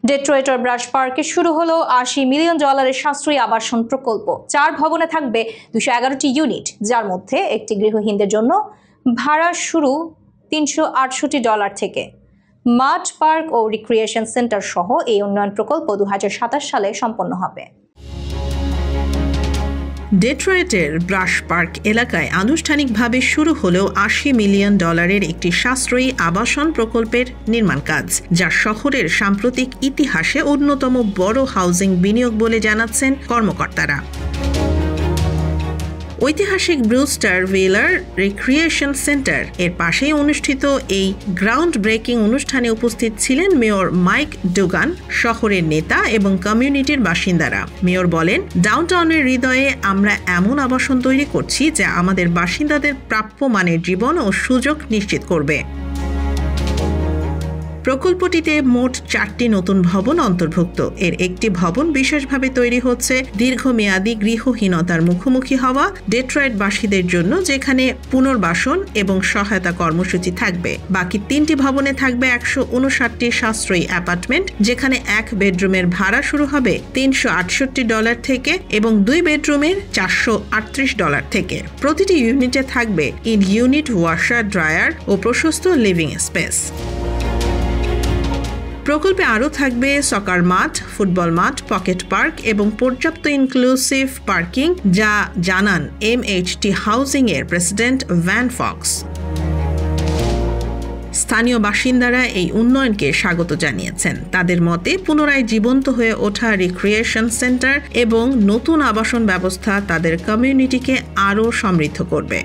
ডেট্রয়েটের brush পার্কে শুরু হলো $80 মিলিয়ন সাশ্রয়ী আবাসন প্রকল্প। 4 ভবনে থাকবে 211টি ইউনিট, যার মধ্যে একটি গৃহহীনদের জন্য ভাড়া শুরু $368 থেকে। মাঠ, পার্ক ও রিক্রিয়েশন সেন্টার সহ এই উন্নয়ন প্রকল্প 2027 সালে সম্পন্ন হবে। ডেট্রয়েটের ব্রাশ পার্ক এলাকায় আনুষ্ঠানিকভাবে শুরু হলেও $80 মিলিয়ন একটি সাশ্রয়ী আবাসন প্রকল্পের নির্মাণ কাজ, যা শহরের সাম্প্রতিক ইতিহাসে অন্যতম বড় হাউজিং বিনিয়োগ বলে জানাচ্ছেন কর্মকর্তারা। ঐতিহাসিক ব্রুস্টার ভিলার রিক্রিয়েশন সেন্টার এর পাশেই অনুষ্ঠিত এই গ্রাউন্ড ব্রেকিং অনুষ্ঠানে উপস্থিত ছিলেন মেয়র মাইক ডুগান, শহরের নেতা এবং কমিউনিটির বাসিন্দারা। মেয়র বলেন, ডাউনটাউনের হৃদয়ে আমরা এমন আবাসন তৈরি করছি যা আমাদের বাসিন্দাদের প্রাপ্য মানের জীবন ও সুযোগ নিশ্চিত করবে। প্রকল্পটিতে মোট 4টি নতুন ভবন অন্তর্ভুক্ত। এর একটি ভবন বিশেষভাবে তৈরি হচ্ছে দীর্ঘমেয়াদী গৃহহীনতার মুখোমুখি হওয়া ডেট্রয়েটবাসীদের জন্য, যেখানে পুনর্বাসন এবং সহায়তা কর্মসূচি থাকবে। বাকি 3টি ভবনে থাকবে 159টি সাশ্রয়ী অ্যাপার্টমেন্ট, যেখানে 1 বেডরুমের ভাড়া শুরু হবে $368 থেকে এবং 2 বেডরুমের $438 থেকে। প্রতিটি ইউনিটে থাকবে ইন ইউনিট ওয়াশার, ড্রায়ার ও প্রশস্ত লিভিং স্পেস। প্রকল্পে আরও থাকবে সকার মাঠ, ফুটবল মাঠ, পকেট পার্ক এবং পর্যাপ্ত ইনক্লুসিভ পার্কিং, যা জানান MHT হাউজিং এর প্রেসিডেন্ট ভ্যান ফক্স। স্থানীয় বাসিন্দারা এই উন্নয়নকে স্বাগত জানিয়েছেন। তাদের মতে, পুনরায় জীবন্ত হয়ে ওঠা রিক্রিয়েশন সেন্টার এবং নতুন আবাসন ব্যবস্থা তাদের কমিউনিটিকে আরও সমৃদ্ধ করবে।